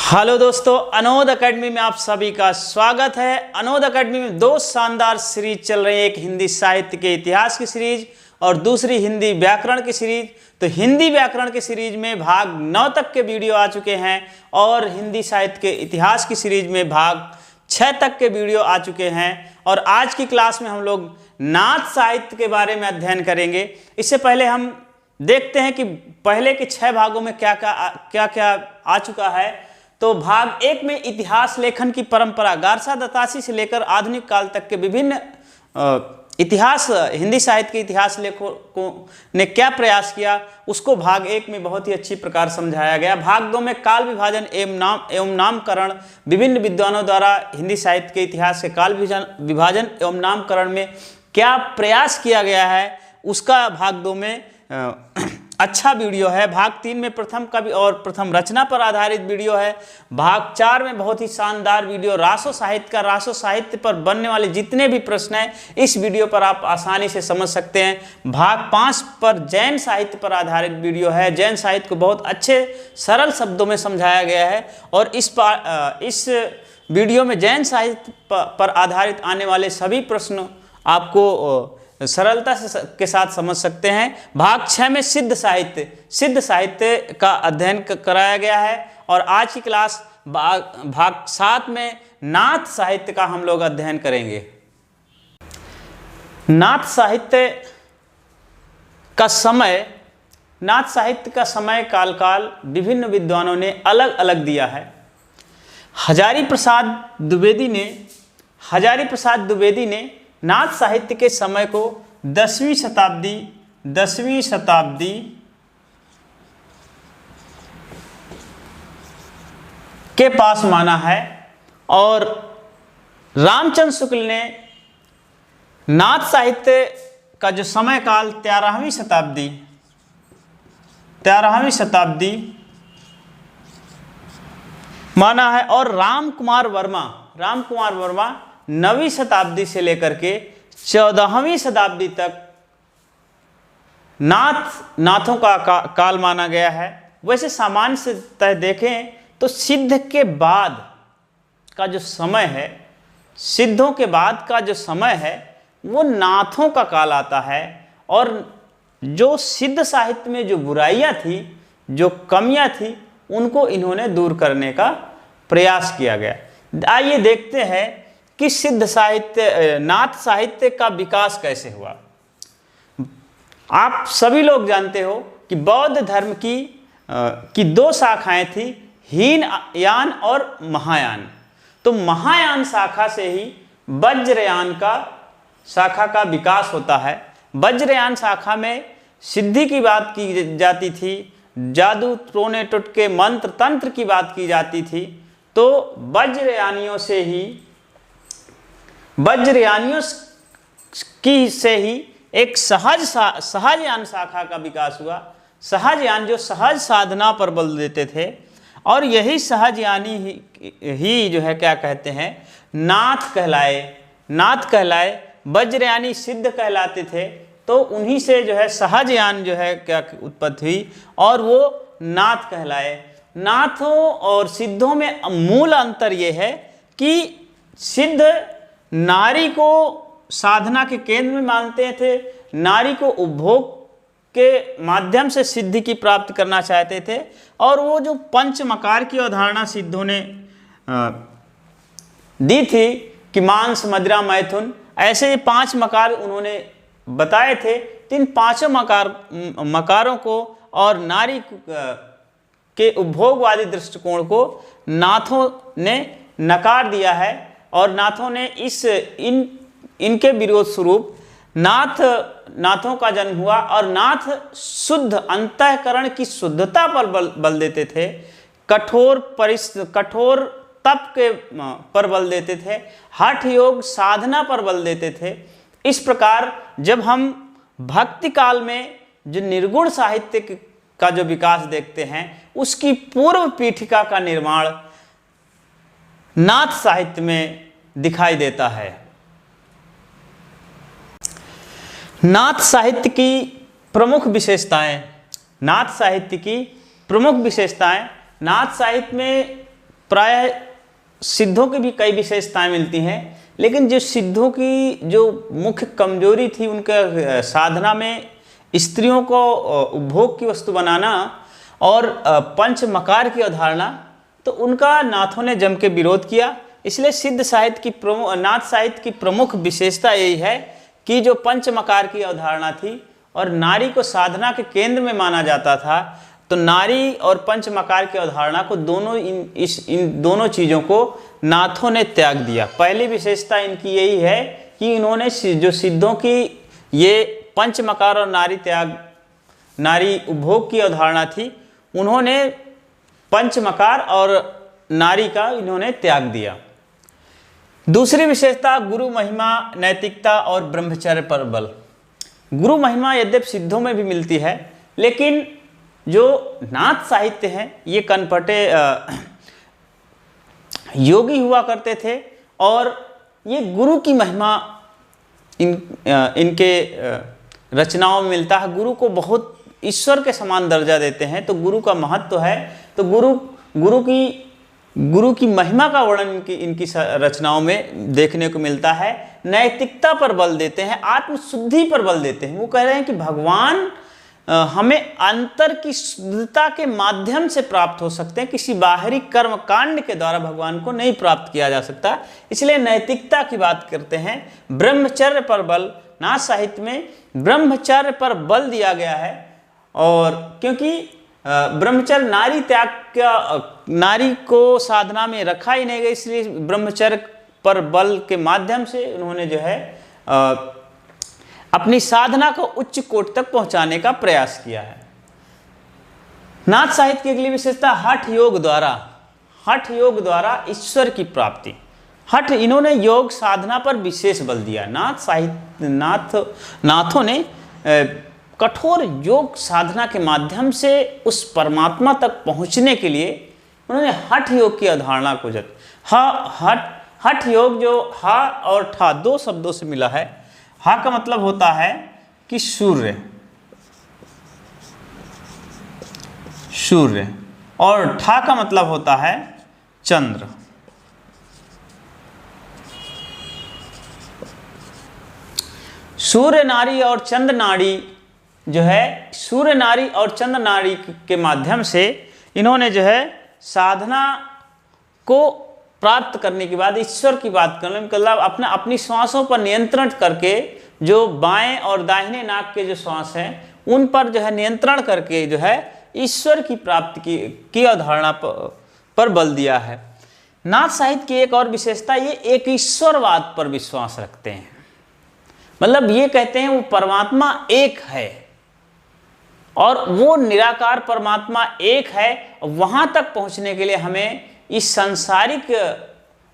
Hello दोस्तों, अनोद academy में आप सभी का स्वागत है। अनोद एकेडमी में दो शानदार सीरीज चल रही है, एक हिंदी साहित्य के इतिहास की सीरीज और दूसरी हिंदी व्याकरण की सीरीज। तो हिंदी व्याकरण की सीरीज में भाग 9 तक के वीडियो आ चुके हैं और हिंदी साहित्य के इतिहास की सीरीज में भाग 6 तक के वीडियो आ चुके हैं। और आज की क्लास में हम लोग नाथ साहित्य के बारे में अध्ययन करेंगे। इससे पहले हम देखते हैं कि पहले के 6 भागों में क्या क्या आ चुका है। तो भाग 1 में इतिहास लेखन की परंपरा गारसा दत्तासी से लेकर आधुनिक काल तक के विभिन्न इतिहास, हिंदी साहित्य के इतिहास लेखकों ने क्या प्रयास किया, उसको भाग 1 में बहुत ही अच्छी प्रकार समझाया गया। भाग 2 में काल विभाजन एवं नामकरण, विभिन्न विद्वानों द्वारा हिंदी साहित्य के इतिहास के काल विभाजन एवं नामकरण में क्या प्रयास किया गया है, उसका भाग 2 में अच्छा वीडियो है। भाग 3 में प्रथम कवि और प्रथम रचना पर आधारित वीडियो है। भाग 4 में बहुत ही शानदार वीडियो रासो साहित्य का, रासो साहित्य पर बनने वाले जितने भी प्रश्न हैं इस वीडियो पर आप आसानी से समझ सकते हैं। भाग 5 पर जैन साहित्य पर आधारित वीडियो है। जैन साहित्य को बहुत अच्छे सरल शब्दों में समझाया गया है और इस वीडियो में जैन साहित्य पर आधारित आने वाले सभी प्रश्न आपको सरलता के साथ समझ सकते हैं। भाग 6 में सिद्ध साहित्य का अध्ययन कराया गया है और आज की क्लास भाग 7 में नाथ साहित्य का हम लोग अध्ययन करेंगे। नाथ साहित्य का समय काल विभिन्न विद्वानों ने अलग अलग दिया है। हजारी प्रसाद द्विवेदी ने नाथ साहित्य के समय को 10वीं शताब्दी के पास माना है और रामचंद्र शुक्ल ने नाथ साहित्य का जो समय काल 13वीं शताब्दी माना है और राम कुमार वर्मा 9वीं शताब्दी से लेकर के 14वीं शताब्दी तक नाथों का काल माना गया है। वैसे सामान्य से तय देखें तो सिद्धों के बाद का जो समय है वो नाथों का काल आता है और जो सिद्ध साहित्य में जो बुराइयां थी, जो कमियां थी, उनको इन्होंने दूर करने का प्रयास किया गया। आइए देखते हैं कि नाथ साहित्य का विकास कैसे हुआ। आप सभी लोग जानते हो कि बौद्ध धर्म की 2 शाखाएं थी, हीनयान और महायान। तो महायान शाखा से ही वज्रयान शाखा का विकास होता है। वज्रयान शाखा में सिद्धि की बात की जाती थी, जादू टोने टुटके मंत्र तंत्र की बात की जाती थी। तो वज्रयानियों से ही एक सहजयान शाखा का विकास हुआ। सहजयान जो सहज साधना पर बल देते थे और यही सहजयानी ही जो है क्या कहते हैं, नाथ कहलाए। वज्रयानी सिद्ध कहलाते थे, तो उन्हीं से जो है सहजयान जो है क्या उत्पत्ति हुई और वो नाथ कहलाए। नाथों और सिद्धों में मूल अंतर ये है कि सिद्ध नारी को साधना के केंद्र में मानते थे, नारी को उपभोग के माध्यम से सिद्धि की प्राप्ति करना चाहते थे और वो जो पंचमकार की अवधारणा सिद्धों ने दी थी कि मांस मदिरा मैथुन, ऐसे 5 मकार उन्होंने बताए थे। इन 5 मकारों को और नारी के उपभोगवादी दृष्टिकोण को नाथों ने नकार दिया है और नाथों ने इनके विरोध स्वरूप नाथों का जन्म हुआ और नाथ शुद्ध अंतःकरण की शुद्धता पर बल देते थे, कठोर तप पर बल देते थे, हठ योग साधना पर बल देते थे। इस प्रकार जब हम भक्ति काल में जो निर्गुण साहित्य का जो विकास देखते हैं, उसकी पूर्व पीठिका का निर्माण नाथ साहित्य में दिखाई देता है। नाथ साहित्य की प्रमुख विशेषताएं, नाथ साहित्य में प्रायः सिद्धों की भी कई विशेषताएं मिलती हैं, लेकिन जो सिद्धों की जो मुख्य कमजोरी थी उनके साधना में स्त्रियों को उपभोग की वस्तु बनाना और पंच मकार की अवधारणा, तो उनका नाथों ने जम के विरोध किया। इसलिए सिद्ध साहित्य की नाथ साहित्य की प्रमुख विशेषता यही है कि जो पंच मकार की अवधारणा थी और नारी को साधना के केंद्र में माना जाता था, तो नारी और पंच मकार की अवधारणा को इन दोनों चीज़ों को नाथों ने त्याग दिया। पहली विशेषता इनकी यही है कि इन्होंने जो सिद्धों की ये पंच मकार और नारी उपभोग की अवधारणा थी, उन्होंने पंच मकार और नारी का इन्होंने त्याग दिया। दूसरी विशेषता गुरु महिमा, नैतिकता और ब्रह्मचर्य पर बल। गुरु महिमा यद्यपि सिद्धों में भी मिलती है, लेकिन जो नाथ साहित्य हैं ये कनपटे योगी हुआ करते थे और ये गुरु की महिमा इनके रचनाओं में मिलता है। गुरु को बहुत ईश्वर के समान दर्जा देते हैं, तो गुरु का महत्व है। तो गुरु की महिमा का वर्णन इनकी रचनाओं में देखने को मिलता है। नैतिकता पर बल देते हैं, आत्मशुद्धि पर बल देते हैं। वो कह रहे हैं कि भगवान हमें अंतर की शुद्धता के माध्यम से प्राप्त हो सकते हैं, किसी बाहरी कर्म कांड के द्वारा भगवान को नहीं प्राप्त किया जा सकता, इसलिए नैतिकता की बात करते हैं। ब्रह्मचर्य पर बल, नाथ साहित्य में ब्रह्मचर्य पर बल दिया गया है, और क्योंकि ब्रह्मचर्य नारी त्याग का, नारी को साधना में रखा ही नहीं गया, इसलिए ब्रह्मचर्य पर बल के माध्यम से उन्होंने जो है अपनी साधना को उच्च कोटि तक पहुंचाने का प्रयास किया है। नाथ साहित्य की अगली विशेषता हठ योग द्वारा ईश्वर की प्राप्ति। इन्होंने योग साधना पर विशेष बल दिया। नाथों ने कठोर योग साधना के माध्यम से उस परमात्मा तक पहुंचने के लिए उन्होंने हठ योग की अवधारणा को हठ योग, जो हा और ठा दो शब्दों से मिला है। हा का मतलब होता है कि सूर्य, और ठा का मतलब होता है चंद्र। सूर्य नारी और चंद्र नारी जो है, सूर्य नारी और चंद्र नारी के माध्यम से इन्होंने जो है साधना को प्राप्त करने के बाद ईश्वर की बात करने मतलब अपनी श्वासों पर नियंत्रण करके, जो बाएं और दाहिने नाक के जो श्वास हैं उन पर जो है नियंत्रण करके जो है ईश्वर की प्राप्ति की अवधारणा पर बल दिया है। नाथ साहित्य की एक और विशेषता, ये एक ईश्वरवाद पर विश्वास रखते हैं। मतलब ये कहते हैं वो परमात्मा एक है और वो निराकार परमात्मा एक है। वहां तक पहुंचने के लिए हमें इस सांसारिक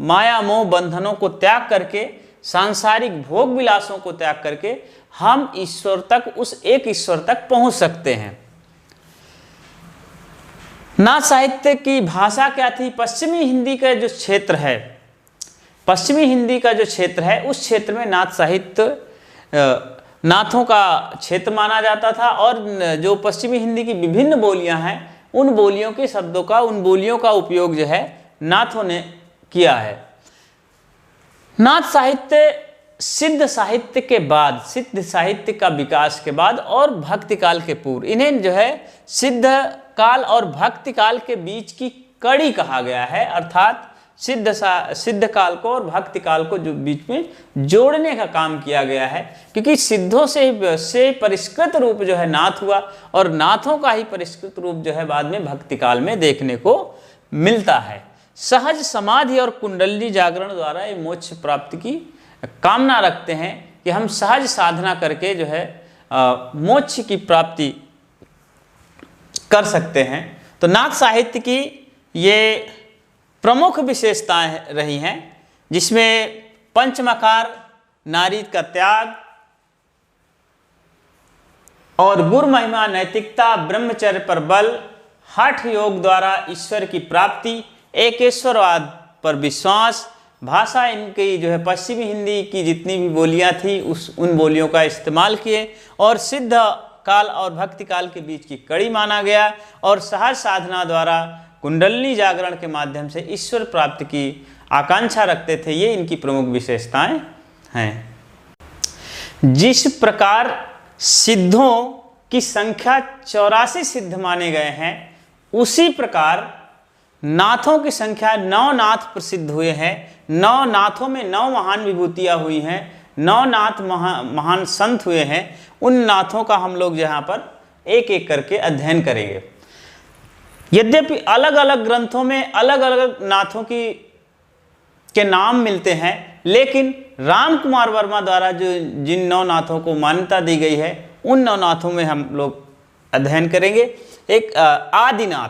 माया मोह बंधनों को त्याग करके, सांसारिक भोग विलासों को त्याग करके हम ईश्वर तक, उस एक ईश्वर तक पहुंच सकते हैं। नाथ साहित्य की भाषा क्या थी? पश्चिमी हिंदी का जो क्षेत्र है, पश्चिमी हिंदी का जो क्षेत्र है, उस क्षेत्र में नाथ साहित्य नाथों का क्षेत्र माना जाता था। और जो पश्चिमी हिंदी की विभिन्न बोलियां हैं, उन बोलियों के शब्दों का, उन बोलियों का उपयोग जो है नाथों ने किया है। नाथ साहित्य सिद्ध साहित्य के बाद, सिद्ध साहित्य का विकास के बाद और भक्ति काल के पूर्व, इन्हें जो है सिद्ध काल और भक्ति काल के बीच की कड़ी कहा गया है। अर्थात सिद्ध काल को और भक्ति काल को जो बीच में जोड़ने का काम किया गया है, क्योंकि सिद्धों से परिष्कृत रूप जो है नाथ हुआ और नाथों का ही परिष्कृत रूप जो है बाद में भक्ति काल में देखने को मिलता है। सहज समाधि और कुंडली जागरण द्वारा ये मोक्ष प्राप्ति की कामना रखते हैं कि हम सहज साधना करके जो है मोक्ष की प्राप्ति कर सकते हैं। तो नाथ साहित्य की ये प्रमुख विशेषताएं रही हैं, जिसमें पंचमकार, नारी का त्याग और गुरु महिमा, नैतिकता, ब्रह्मचर्य पर बल, हठ योग द्वारा ईश्वर की प्राप्ति, एकेश्वरवाद पर विश्वास, भाषा इनकी जो है पश्चिमी हिंदी की जितनी भी बोलियां थी उन बोलियों का इस्तेमाल किए और सिद्ध काल और भक्ति काल के बीच की कड़ी माना गया और सहज साधना द्वारा कुंडलिनी जागरण के माध्यम से ईश्वर प्राप्ति की आकांक्षा रखते थे। ये इनकी प्रमुख विशेषताएं हैं। जिस प्रकार सिद्धों की संख्या 84 सिद्ध माने गए हैं, उसी प्रकार नाथों की संख्या 9 नाथ प्रसिद्ध हुए हैं। 9 नाथों में 9 महान विभूतियां हुई हैं, 9 नाथ महान संत हुए हैं। उन नाथों का हम लोग यहाँ पर एक एक करके अध्ययन करेंगे। यद्यपि अलग अलग ग्रंथों में अलग अलग नाथों के नाम मिलते हैं, लेकिन राम कुमार वर्मा द्वारा जो जिन 9 नाथों को मान्यता दी गई है, उन 9 नाथों में हम लोग अध्ययन करेंगे। एक आदिनाथ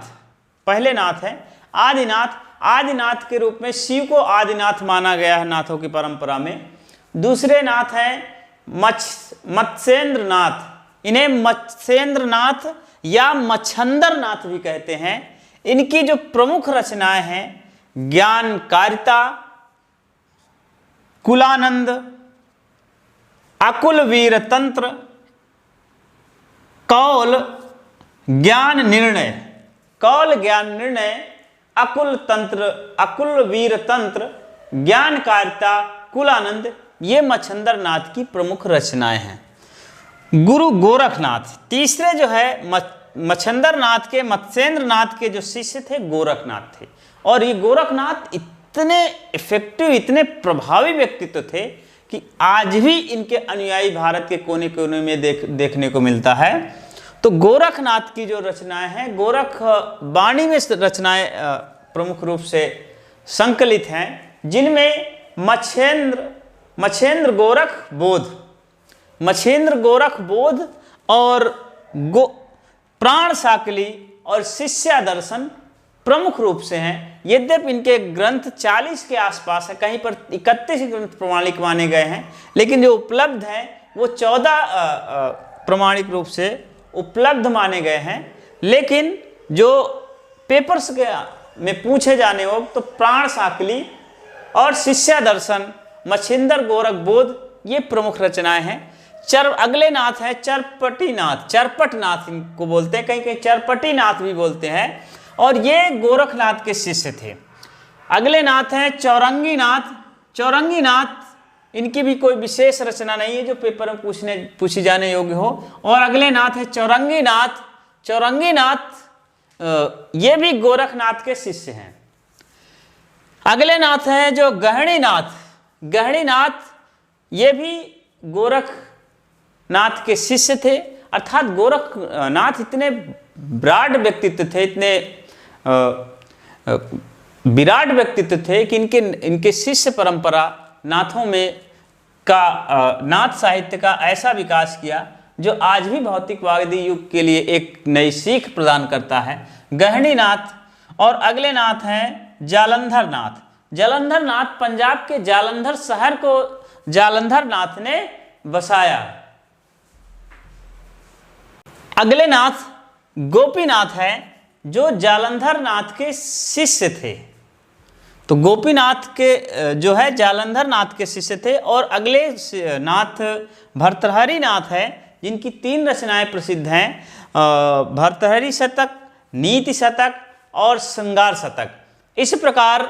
पहले नाथ है। आदिनाथ के रूप में शिव को आदिनाथ माना गया है नाथों की परंपरा में। दूसरे नाथ हैं मत्स्येंद्र नाथ। इन्हें मत्स्येंद्र नाथ या मच्छंदर नाथ भी कहते हैं। इनकी जो प्रमुख रचनाएं हैं, ज्ञानकारिता, कुलानंद, अकुल वीर तंत्र, कौल ज्ञान निर्णय, अकुल वीर तंत्र, ज्ञानकारिता, कुलानंद, ये मच्छंदर नाथ की प्रमुख रचनाएं हैं। गुरु गोरखनाथ तीसरे जो है मच्छंदर नाथ के, मत्स्येंद्र नाथ के जो शिष्य थे गोरखनाथ थे। और ये गोरखनाथ इतने इफेक्टिव, इतने प्रभावी व्यक्तित्व थे कि आज भी इनके अनुयायी भारत के कोने कोने में देखने को मिलता है। तो गोरखनाथ की जो रचनाएं हैं, गोरख वाणी में रचनाएं प्रमुख रूप से संकलित हैं, जिनमें मच्छेंद्र गोरख बोध और प्राण साकली और शिष्या दर्शन प्रमुख रूप से हैं। यद्यपि इनके ग्रंथ 40 के आसपास है, कहीं पर 31 ग्रंथ प्रमाणिक माने गए हैं, लेकिन जो उपलब्ध हैं वो 14 प्रमाणिक रूप से उपलब्ध माने गए हैं। लेकिन जो पेपर्स में पूछे जाने हो तो प्राण साकली और शिष्या दर्शन, मच्छेंद्र गोरख बोध, ये प्रमुख रचनाएं हैं। अगले नाथ है चरपट नाथ इनको बोलते हैं, कहीं कहीं चरपटी नाथ भी बोलते हैं, और ये गोरखनाथ के शिष्य थे। अगले नाथ हैं चौरंगी नाथ, इनकी भी कोई विशेष रचना नहीं है जो पेपर में पूछी जाने योग्य हो। और अगले नाथ है चौरंगी नाथ, ये भी गोरखनाथ के शिष्य हैं। अगले नाथ है जो गहणी नाथ, ये भी गोरखनाथ के शिष्य थे। अर्थात गोरखनाथ इतने ब्राड व्यक्तित्व थे, इतने विराट व्यक्तित्व थे कि इनके शिष्य परंपरा नाथों में नाथ साहित्य का ऐसा विकास किया जो आज भी भौतिकवादी युग के लिए एक नई सीख प्रदान करता है। गहणी नाथ। और अगले नाथ हैं जालंधर नाथ, पंजाब के जालंधर शहर को जालंधर नाथ ने बसाया। अगले नाथ गोपीनाथ है, जो जालंधर नाथ के शिष्य थे। तो गोपीनाथ के जो है जालंधर नाथ के शिष्य थे। और अगले नाथ भर्तृहरि नाथ है, जिनकी 3 रचनाएं प्रसिद्ध हैं, भर्तृहरि शतक, नीति शतक और श्रृंगार शतक। इस प्रकार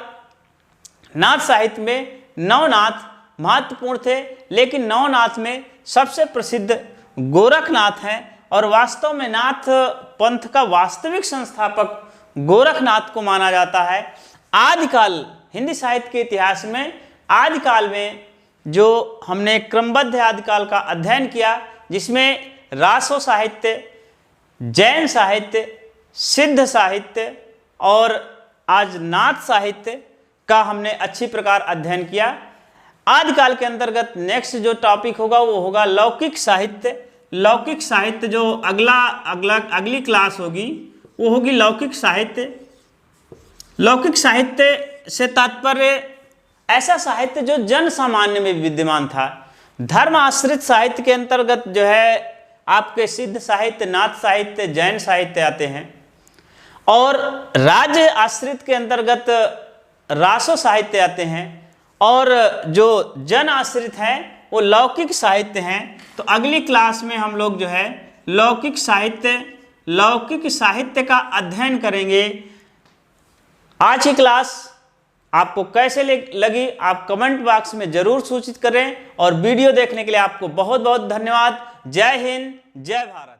नाथ साहित्य में 9 नाथ महत्वपूर्ण थे, लेकिन 9 नाथ में सबसे प्रसिद्ध गोरखनाथ हैं। और वास्तव में नाथ पंथ का वास्तविक संस्थापक गोरखनाथ को माना जाता है। आदिकाल हिंदी साहित्य के इतिहास में आदिकाल में जो हमने क्रमबद्ध आदिकाल का अध्ययन किया, जिसमें रासो साहित्य, जैन साहित्य, सिद्ध साहित्य और आज नाथ साहित्य का हमने अच्छी प्रकार अध्ययन किया। आदिकाल के अंतर्गत नेक्स्ट जो टॉपिक होगा वो होगा लौकिक साहित्य। लौकिक साहित्य जो अगली क्लास होगी वो होगी लौकिक साहित्य। लौकिक साहित्य से तात्पर्य ऐसा साहित्य जो जन सामान्य में विद्यमान था। धर्म आश्रित साहित्य के अंतर्गत जो है आपके सिद्ध साहित्य, नाथ साहित्य, जैन साहित्य आते हैं। और राज्य आश्रित के अंतर्गत रासो साहित्य आते हैं। और जो जन आश्रित हैं वो लौकिक साहित्य हैं। तो अगली क्लास में हम लोग जो है लौकिक साहित्य का अध्ययन करेंगे। आज की क्लास आपको कैसे लगी आप कमेंट बॉक्स में जरूर सूचित करें और वीडियो देखने के लिए आपको बहुत बहुत धन्यवाद। जय हिंद, जय भारत।